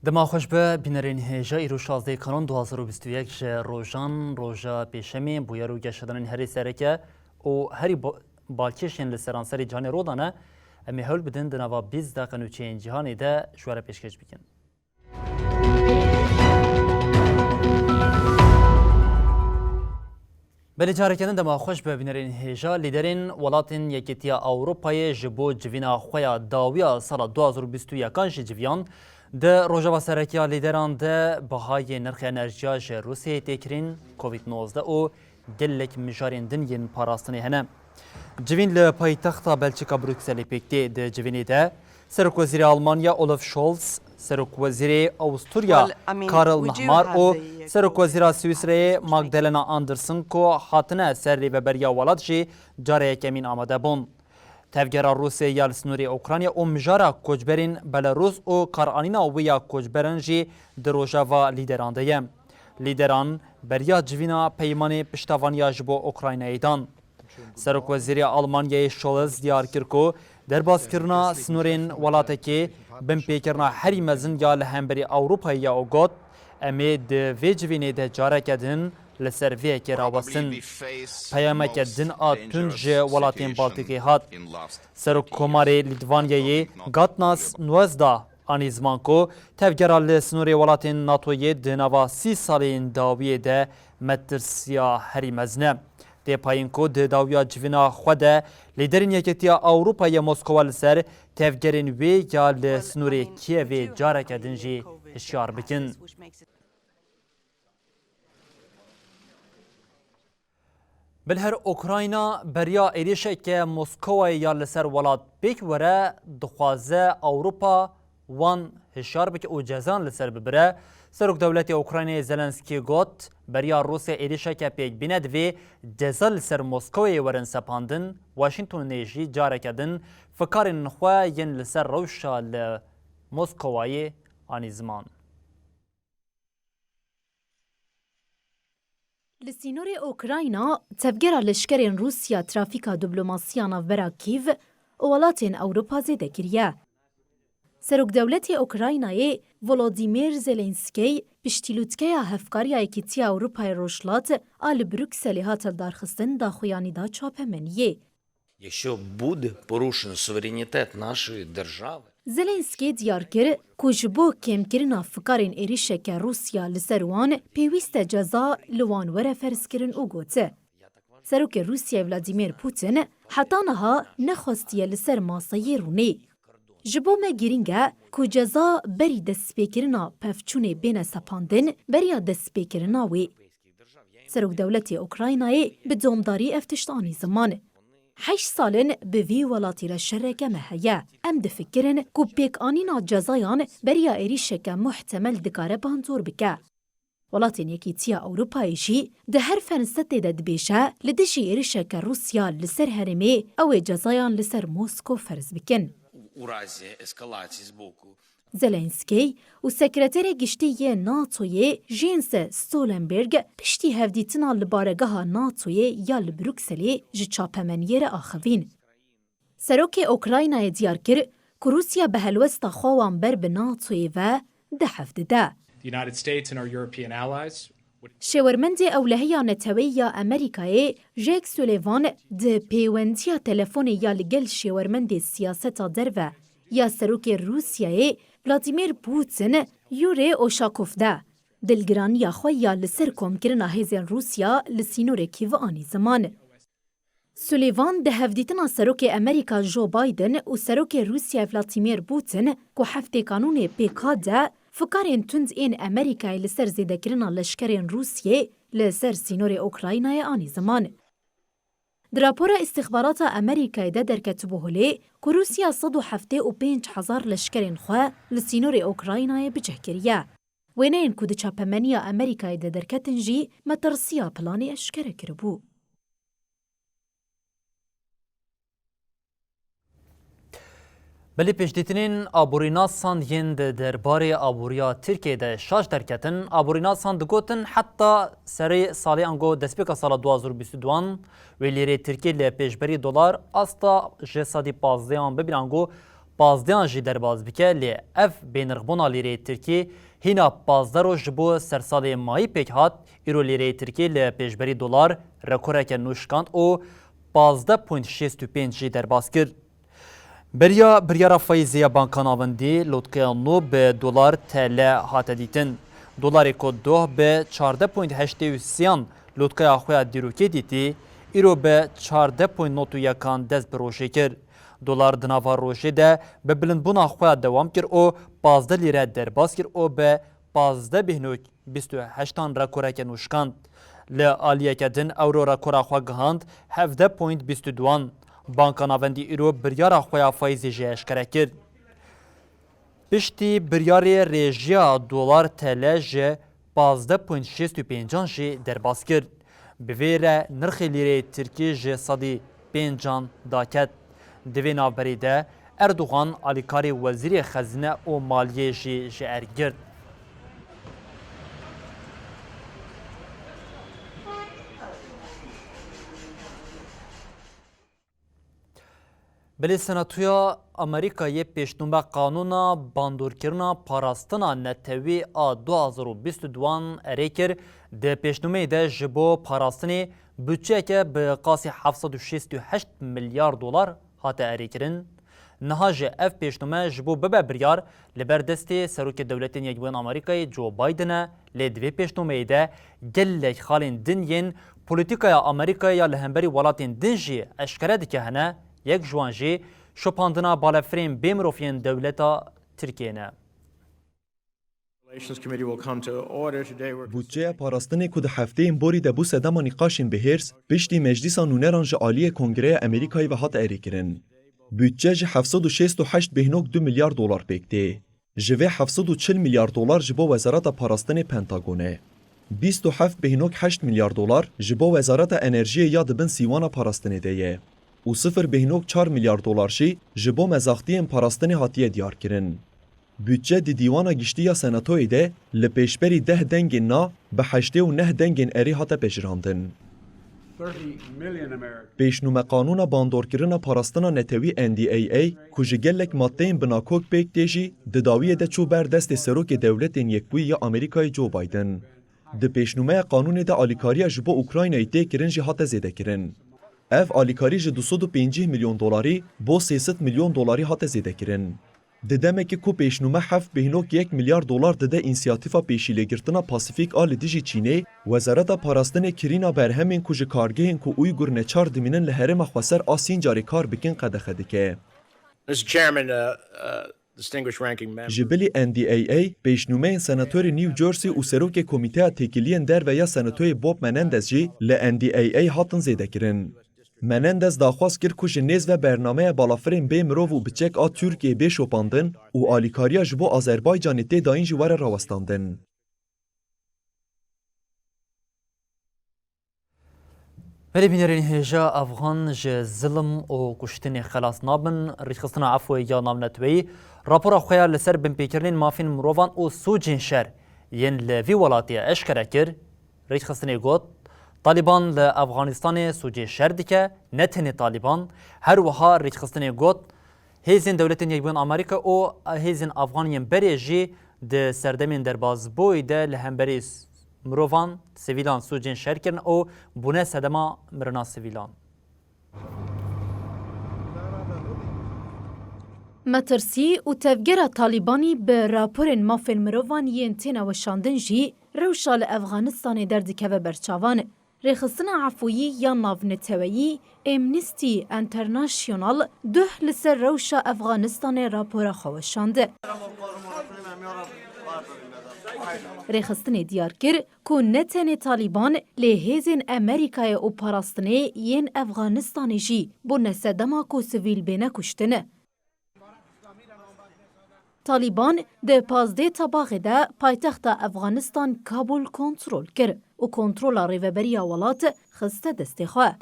دما خوش به بینرین هجا ایرو 16 کانون 2021 جه روژان روژا پیشمی بویرو گشتن هری سرکه و هری بالکشین لسرانسری جهانی رودانه امی هول بدن دنوا 20 دقیقه نوچین جهانی ده شواره پیشکش بکن. بله جارکن دما خوش به بینرین هجا لیدرین ولاتین یکیتیا اوروپای جبو جوینا خویا داویا سال 2021 کانش جویان ده روژاوا سرکیا لیدران ده بهای نرخ انرژیا جه روسیه تکرین کووید 19 و گلک مجارین دنین پاراستنی هنه. جوین لپایتخت بلژیکا بروکسل پیکتی ده جوینی ده سرک وزیر آلمانیا اولف شولز، سرک وزیر استوریا کارل نهمار و سرک وزیر سوئیسری ماگدالنا آندرسن کو حاتنه سری و بریا ولاد جی جاره کمین آماده بون. تفجر روسیه یا سنوری اوکراینیا و مجارا کوچبرین بلاروس و کارآنینا ویا کوچبرن جی دروژاوا لیدران دیم. لیدران بریا جوینا پیمان پشتوانیا جبو اوکراینایی دان. سرک وزیر آلمانیای شولز دیار کرکو در بازکرنا سنورین ولاتکی بن پیکرنا هری مزن یا لهمبری اوروپایی او گوت امید وی جوینی ده جاره کدن لسر وی که راوستن پیامک دن آتونج ولاتین بالتیکی هات سرک کماری لیتوانیایی گاتناس نوزدا آنیزمان کو تفجر لسنوری ولاتین ناتوی دنوا 30 سالین داویه ده مترسیا هری مزنه ده پایین کو ده داویا جوینا خوده لیدرین یکیتیا اوروپای مسکو لسر تفجرین وی یا لسنوری کیوی جاره کدن جی هشیار بکن. بلهر اوکراینا بریا ایریشه که مسکو یا لسر ولات بیک وره دخوازه اوروپا وان هشار بک او جزان لسر ببره سرک دولت اوکراینی زلنسکی گوت بریا روسیه ایریشه که پیک بیند و جزا لسر مسکوی ورن سپاندن واشنطن نیجی جاره کدن فکارین نخواه ین لسر روشا لمسکوی آنی زمان. لسینور اوکراینا تفجر لشکرین روسیا ترافیکا دیپلماسیا ناوبرا کیو ولاتین اوروپا زیده کریه. سرک دولت اوکراینای ولادیمیر زلنسکی پشتیلوتکه هفکاری ایکیتی اوروپای روشلات آل بروکسلی هاتل دارخستن داخویانی دا چاپمنیه. Якщо буде порушено суверенітет нашої держави, زلنسکی دیار کرد که جبو کمکرنا فکارین ایریشه که روسیا لسروان پیوست جزا لوان وره فرز کرن او گوته. سروک روسیا ولادیمیر پوتین حتی نها نخواستیه لسر ماسایی رونی. جبو ما گیرینگه که جزا بری دست پیکرنا پفچونه بین سپاندن بریا دست پیکرنا وی. سروک دولت اوکراینای به دومداری افتشتانی زمان. 8 سالن به وی ولاتی را شرکه مهیه. ام دفکرن که پیک آنینا جزایان بریا ایریشه که محتمل دکاره بانزور بکه. ولاتین یکیتیا اوروپایشی ده هر فرنسته ده دبیشه لدشی ایریشه که روسیا لسر هرمی او جزایان لسر موسکو فرز بکن. у разі ескалації з боку زلنسکی و سکرتر گشتی ناتوی جینس ستولنبرگ پشتی هفدیتنا لبارگاه ناتوی یا لبروکسلی جی چاپمنیر آخوین. سروک اوکراینای دیار کر که روسیا به هلوستا خوان بر به ناتوی و ده هفته ده. شورمند اولهیا نتویا امریکای جک سولیوان ده پیوندیا تلفون یا لگل شورمند سیاستا درو یا سروک روسیای ولادیمیر پوتین یوری اوشاکوف ده دلگرانی خواه یا لسر کمکرنا هزین روسیا لسینور کیو آنی زمان. سولیوان ده هفدیتنا سروک امریکا جو بایدن و سروک روسیا ولادیمیر پوتین که هفته کانون پیکا ده فکارین تند این امریکای لسر زیدکرنا لشکرین روسیه لسر سینور اوکراینای آنی زمان. دراپورا استخبارات امریکای ده درکتبو هلی که روسیا 175,000 لشکرین خواه لسینور اوکراینای بجه کریه. وینین که ده چاپمنیا امریکای ده درکتن جی مترسیا پلانی اشکره کربو. بلی پشتیتنین آبوریناسان یند درباره آبوریا ترکیه ده شاش درکتن آبوریناسان دگوتن حتی سری سالی انگو دسپیکا سال 2022 و لیره ترکیه لی پیشبری دلار استا جسادی 15 ببینانگو 15 جی درباز بکه لی اف بینرغبونا لیره ترکیه هینا 15 رو جبو سر سال ماهی پیک هات ایرو لیره ترکیه لی پیشبری دلار رکورک نوشکاند او 15.65 جی درباز کرد. بریارا فایزی بانکان آوندی لطقه نو به دلار تل هات دیتن. دلار کد 2 به 14.83 لطقه آخوی دیروکی دیتی ایرو به 14.91 دست بروشه کرد. دلار دناوار روشه ده به بلندبون آخوی دوام کرد او 15 لیره در باز کرد او به 15.28 رکورک نوشکاند. لآلیه کدن اورو رکور آخوی گهاند 17.22 بانکان آوندی ایرو بریار خویا فایزی جه اشکره کرد. پشتی بریاری ریجیا دلار تله جه 15.65 جه درباز کرد. بویره نرخ لیره ترکی جه صدی 5 داکت. دوی نابری ده اردوغان آلیکاری وزیر خزینه و مالیه جه ارگرد. بلی سناتویا امریکای پیشنهاد قانونا باندورکرنا پاراستنا نتوی آ 2022 اریکر ده پیشنهاد ده جبو پاراستنی بودجه که به قاسی 768 میلیارد دلار هات اریکرن نهاج اف پیشنهاد جبو ببه بریار لبردستی سروک دولت یکبوین امریکای جو بایدن لدوی پیشنهاد ده گلک خالین دنین پولیتیکای امریکای یا لهمبری ولاتین دنجی اشکره دکه هنه یک جوانجی شپاندنا بالفرین بیمروفین دولتا ترکیه نه. بودجه پاراستنی که ده هفته این باری دبو سدما نقاشین بهرس پشتی مجلس نونران عالی کنگره امریکایی و هات اریکرن. بودجه 768.2 میلیارد دلار بکته. جوه 740 میلیارد دلار جبو وزارت پاراستن پنتاگونه. 27.8 میلیارد دلار جبو وزارت انرژی یا دبن سیوان پاراستنی دیه. و 0.4 میلیارد دلار شی جبو مزاختی پاراستنی هاتیه دیار کرن. بودجه دی دیوانا گشتی یا سناتوی ده لپیشبری 10 دنگ نا به 89 دنگ اری هاته پجراندن. پیشنوم قانون باندورکرنا پاراستنا نتوی NDAA کجگلک مادهین بناکوک بیک دیجی دداویه ده چو بر دست سروک دولتین یکبوی یا امریکای جو بایدن. ده پیشنومه قانون ده آلیکاریا جبو اوکراینای ده کرن جی هاته زیده کرن. اف آلیکاری جه 250 میلیون دلاری با 300 میلیون دلاری هات زیده کرن. ددمه که کو پیشنومه 7.1 میلیارد دلار دده اینسیاتیفا پیشیله گرتنا پاسیفیک آل دیجی چینه وزارت پاراستن کرینا برهمین کج کارگهین کو اویگور نچار دمینن لهرم خسر آسین جاری کار بکن قدخده که. جبلی NDAA پیشنومه سناتور نیو جرسی و سروک کمیته تکیلین در و یا سناتور بوب منندز جی ل-NDAA هاتن زیده کرن. منندز داخواست کرد که نیز و برنامه بالافرین به مرو و بچک آ ترکیه به شوپاندن و آلیکاریا جبو آذربایجان تی داین جوار راوستاندن. ولی بینرین هجا افغان ج ظلم و کشتن خلاص نابن ریخستنا عفو یا نامنتوی راپورا خویا لسر بن پیکرین مافین مروان و سوجین شر ین لوی ولاتی اشکره کر ریخستنی گوت طالبان لافغانستان سوجی شر دکه نتنی طالبان هر وها ریخستنی گوت هیزین دولتین یکبون امریکا او هیزین افغانین بری جی ده سردمین درباز بوی ده لهمبری مروان سویلان سوجین شر کرن او بونه سدما مرنا سویلان. مترسی و تفجير طالباني براپور مافن مروان ينتين وشاندن جي روشال افغانستان دردكه برچاوان رخصنا عفويي یا ناونتويي امنستي انترناشيونال ده لسر روشا افغانستان راپور خوشانده. رخصتنê diyar kir ku ne tenê Talîban lê hêzên Amerîkayê û parastinê yên Efxanistanê jî bûne sedema ku sivîl bêne kuştin. Talîban di 15 Tebaxê de paytexta Efxanistan Kabul kontrol kir û kontrola rêveberiya welat xiste destê xwe.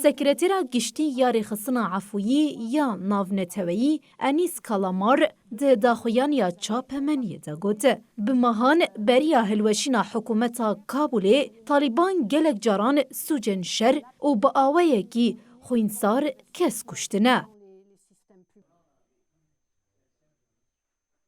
Sekretera giştî ya rêxistina Efûyî ya Navneteweyî Enîs Kalamar di daxuyaniya Çapemeniyê de got. Bi mehan beriya hilweşîna hikûmeta Kabulê Talîban gelek caran sûcên şer û bi awayekî xwînsar kes kuştine.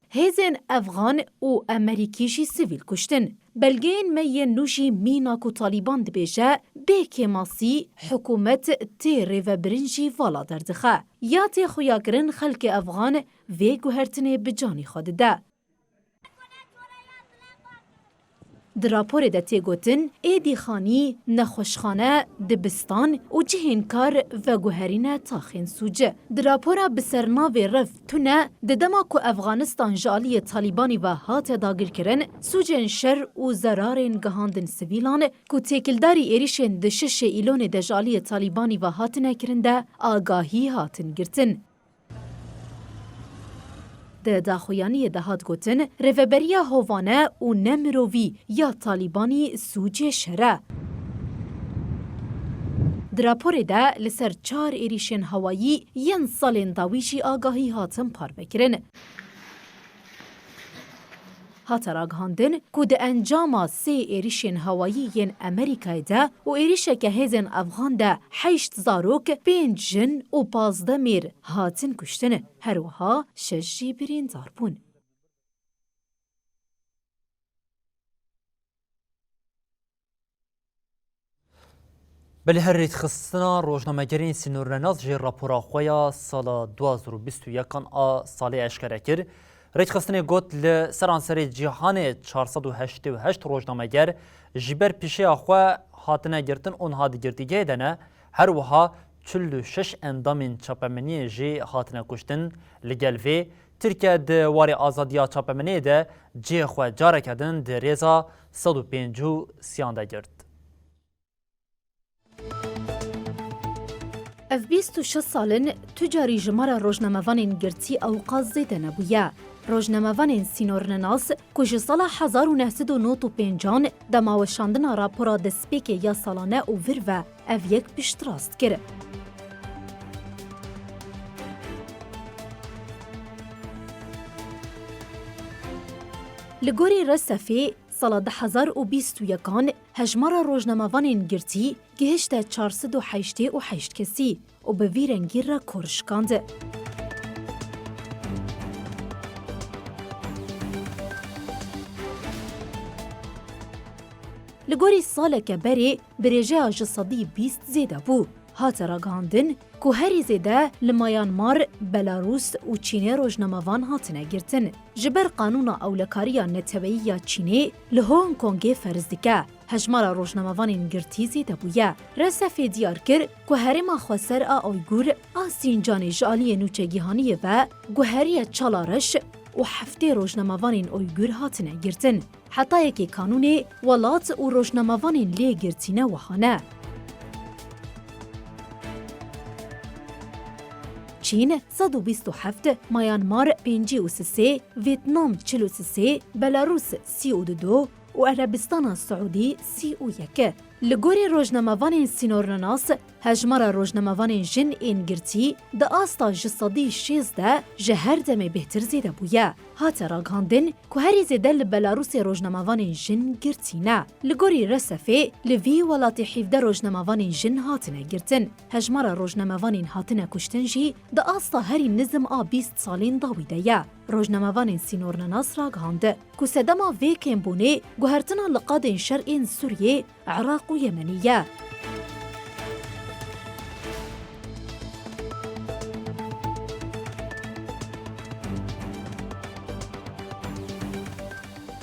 Hêzên Efxan û Amerîkî jî sivîl kuştin. Belgeyên me yên nû jî mîna ku Talîban dibêje bê kêmasî hikûmet tê rêvebirin jî vala derdixe. Ya tê xuyakirin xelkê Efxan vê guhertinê bi canî xwe dide. Di raporê de tê gotin êdî xanî, nexweşxane, dibistan û cihên kar veguherîne taxên sûce. Di rapora bi sernavê rev tune di dema ku Efxanistan ji aliyê Talîbanî ve hate dagirkirin, sûcên şer û zerarên gihandin sivîlan ku têkildarî êrişên di 6 îlonê de ji aliyê Talîbanî ve hatine kirin de agahî hatin girtin. Di daxuyaniyê de hat gotin rêveberiya hovane û nemirovî ya Talîbanî sûcê şer e. Di raporê de li ser 4 êrişên hewayî yên salên dawî jî agahî hatin parvekirin. Hate ragihandin ku di encama 3 êrişên hewayî yên Amerîkayê de û êrişeke hêzên Efxan de 8 zarok, 5 jin û 15 mêr hatin kuştin. Her wiha 6 jî birîndar bûn. Belê her rêtxistina rojnamegerên Sînorrenaz jê rapora xwe ya sala 2021 a salê eşkere kir. Rêtxistinê got li seranserê cîhanê 488 rojnameger ji ber pîşeya xwe hatine girtin û niha di girtîgehê de ne, her wiha 46 endamên çapemeniyê jê hatine kuştin. Li gel vê, Tirkiye di warê azadiya çapemeniyê de cihê xwe careke din di rêza 153 de girt. Ev 26 salin tucarî ji mara rojnamevanên girtî ewqas zêde nebûye. Rojnamevanên Sînorrenaz ku ji sala 1995 dema weşandina rapora destpêkê ya salane û vir ve ev yek piştrast kir. Li gorî Resefê sala 2021 hejmara rojnamevanên girtî gihişte 488 kesî û bi vî rengî re korşkand. Li gorî saleke berê birêjeya ji sedî 20 zêde bû. Hate ragihandin ku herî zêde li Myanmar, Belarûs û Çînê rojnamevan hatine girtin. Ji ber qanûna ewlekariya neteweyî ya Çînê li Hong Kongê ferz dike. Hejmara rojnamevanên girtî zêde bûye. Resefê diyar kir ku herêma xweser a Uygur a Sîncanê ji aliyê nûçegîhaniyê ve guheriya çala reş û heftê rojnamevanên Uygur hatine girtin. Hetayekê kanûnê welat û rojnamevanên lê girtîne wehane. Çîn 127, Myanmar 53, Vîetnam 43, Belarûs 32 û Erebistana Siûdî 31. Li gorî rojnamevanên Sînorrenaz, hejmara rojnamevanên jin ên girtî di asta ji sedî 6 de ji her demê bêhtir zêde bûye. Hate ragihandin ku herî zêde li Belarûsê rojnamevanên jin girtîne. Li gorî Resefê li vî welatê 17 rojnamevanên jin hatine girtin. Hejmara rojnamevanên hatine kuştin jî di asta herî nizm a 20 salên dawî de ye. Rojnamevanên Sînorrenaz ragihand ku sedema vê kêmbûnê guhertina li qadên şer ên Sûriyê, Iraq û Yemenî ye.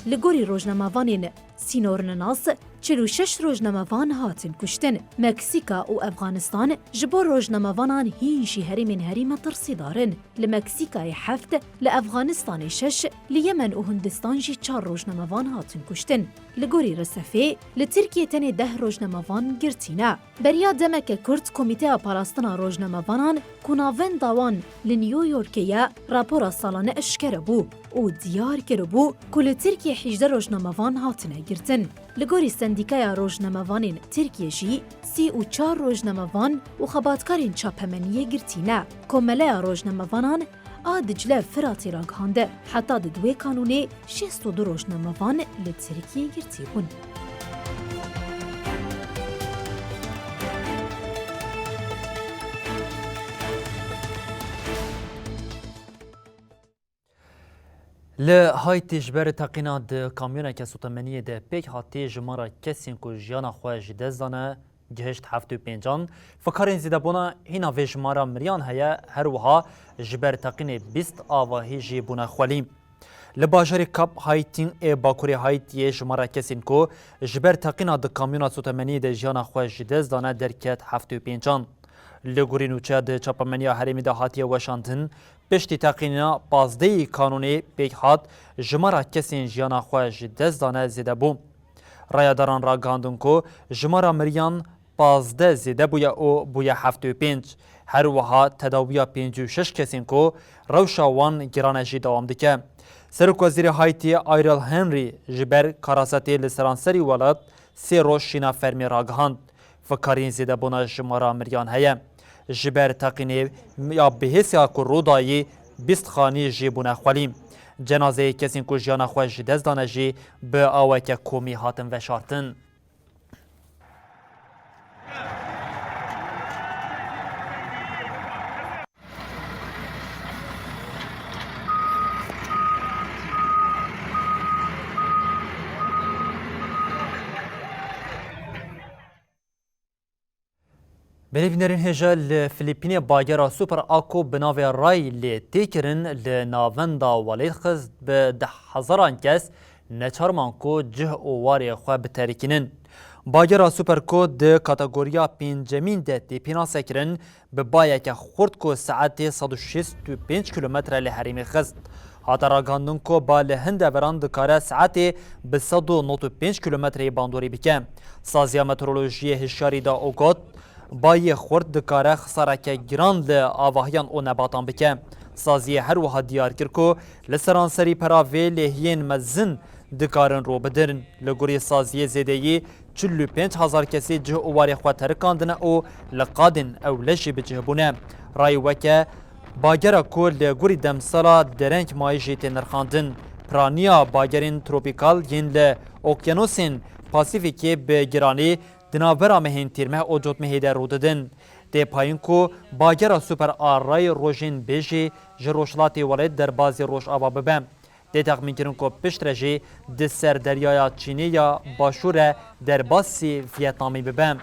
Li gorî rojnamevanên Sînorrenaz, 46 rojnamevan hatin kuştin. Meksika û Efganistan ji bo rojnamevanan hîn jî herêmên herîma tirsî darin. Li Meksîkayê 7, li Efganistanê 6, li Yemen û Hindistan jî 4 rojnamevan hatin kuştin. Li gorî Resefê, li Tirkiye tenê 10 rojnamevan girtîne. Beriya Demeke Kurd Komîteya Parastina Rojnamevanan ku navenda wan li New Yorkê ye rapora salane eşkere bû û diyar kiribû ku li Tirkiye 18 rojnamevan hatine girtin. Li gorî Sendîkaya Rojnamevanên Tirkiye jî 34 rojnamevan û xebatkarên çapemeniyê girtîne. Komeleya rojnamevanan a Dicle Firatê ra gihande. Heta di duê kanûnê 62 rojnamevan li Tirkiye girtî bûn. Li Haytê ji ber teqîna di kamyoneke sotemeniyê de pêk hatî ji mara kesên ku jiyana xwe ji dest dane gihişt 75. Fikarên zêdebûna hîna vê ji mara miriyan heye her wiha ji ber teqînê 20 avahî jî bûne xwelî. Li bajarê Kap Haytîn ê Bakurê Haytiyê ji mara kesên ku ji ber teqîna di kamyona sotemeniyê de jiyana xwe ji dest dane derket 75. Li gorî nûçeya di çapemeniya herêmê de hatiye weşandin piştî teqîna pazdeyî kanûnê pêk hat ji mara kesên jiyana xwe ji dest dane zêde bû. Rayadaran ragihandin ku ji mara miriyan 15 zêde bûye û bûye 75. Her wiha tedawiya 56 kesên ku rewşa wan girane jî dewam dike. Serokvezîrê Haytiyê Ariel Henry ji ber karasetê li seranserî welat 3 roj şîna fermê ragihand. Fikarên zêdebûna ji mara miriyan heye. Ji ber teqînê ya bihêsiya ku Rodayê 20 xanî jî bûne xwelî. Cenazeyê kesên ku jiyana xwe ji dest dane jî bi aweke komî hatin veşartin. Berêvînerên hêja li Filîpînê bagera Super Ako bi navê Ray lê têkirin li navenda Walêxis bi 10,000 kes neçarman ku cih û warê xwe biterîkînin. Bagera Super Ko di kategoriya pêncemîn de têpîna sekirin bi bayeke xurt ku saetê 165 kilometre li herêmê xist. Hata ragihandin ku ba li hin deveran dikare saetê bi 195 kilometreyê bandorî bike. Saziya Meteorolojiyê hişyarî da o got bayê xurt dikare xisareke giran li avahiyan û nebatan bike. Saziyê her wiha diyar kir ku li seranserî pera vê lêhiyên mezin dikarin ro bidirin. Li gorî saziyê zêdeyî 45,000 kesê cih û warê xwe terikandine û li qadên ewle jî bicih bûne. Rayê weke bagera ku li gorî demsala dereng mayî jî tê nirxandin. Piraniya bagerên tropîkal yên li okyanusên Pasîfîkê bi giranî di navbera mehên tîrmeh û cotmehê de rûdidin. Tê payîn ku bagera Super a Rayê rojên bêjî ji rojhilatê welêt derbasî Rojava bibe. Tê texmînkirin ku piştre jî di ser deryaya Çînê ya başûr derbasî Vietnamê bibe.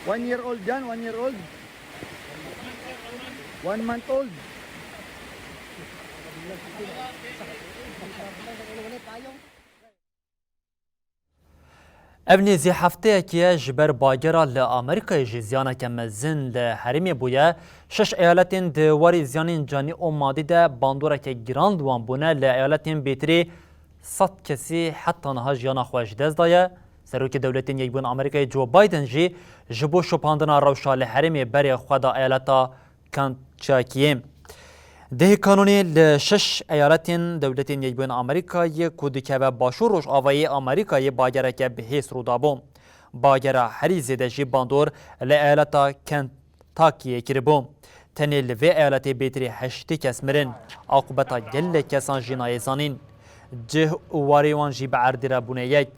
One year old yan, 1 year old. 1 month old. Ev nêzî hefteyekî ji ber bagera li Amerîkayê jî ziyaneke mezin li herêmê bûye. 6 eyaletên di warê ziyanên canî û madî de bandoreke giran wan bûne li eyaletên bêtirî 100 kesî heta niha jiyana xwe ji dest daye. Serokê Dewletên Yekbûn Amerîkayê Joe Biden jî ji bo şopandina rewşa li herêmê berê xwe da eyaleta Kentuckyê. Dehê kanûnê li 6 eyaletên Dewletên Yekbûn Amerîkayê ku dikeve başûr Rojavayê Amerîkayê bagereke bihês rûdabû. Bagera herî zêde jî bandor li eyaleta Kentuckyê kiribû. Tenê li vê eyaletê bêtirî 8 kes mirin. Aqibeta gelek kesan jî nayê zanîn. Cih û warê wan jî bi erdê re bûne yek.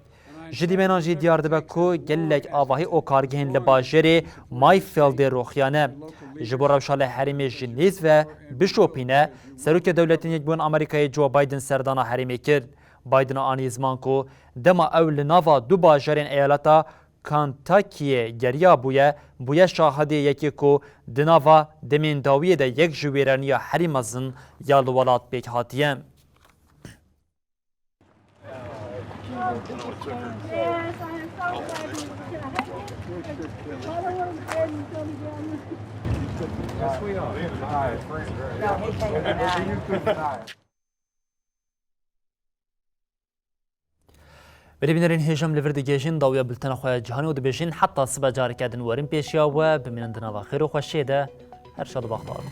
Ji dîmenan jî diyar dibe ku gelek avahî û kargehên li bajarê Mayfieldê roxiyane. Ji bo rewşa li herêmê ji nêz ve bişopîne, Serokê Dewletên Yekbûn Amerîkayê Joe Biden serdana herêmê kir. Biden anî ziman ku dema ew li nava du bajarên eyaleta کانتاکیه گریا بویه شاهده یکی کو دناوا دمین داویه ده یک جویرانی حریم ازن یا لولات بیک هاتیه. بريبنرين هيجم لفرد جيشين ضوية بلتنا خويا جهاني ودبيجين حتى صبا جاري كادن ورين بيشيا وبمنندنا وخير وخوشيدا هرشاد باختار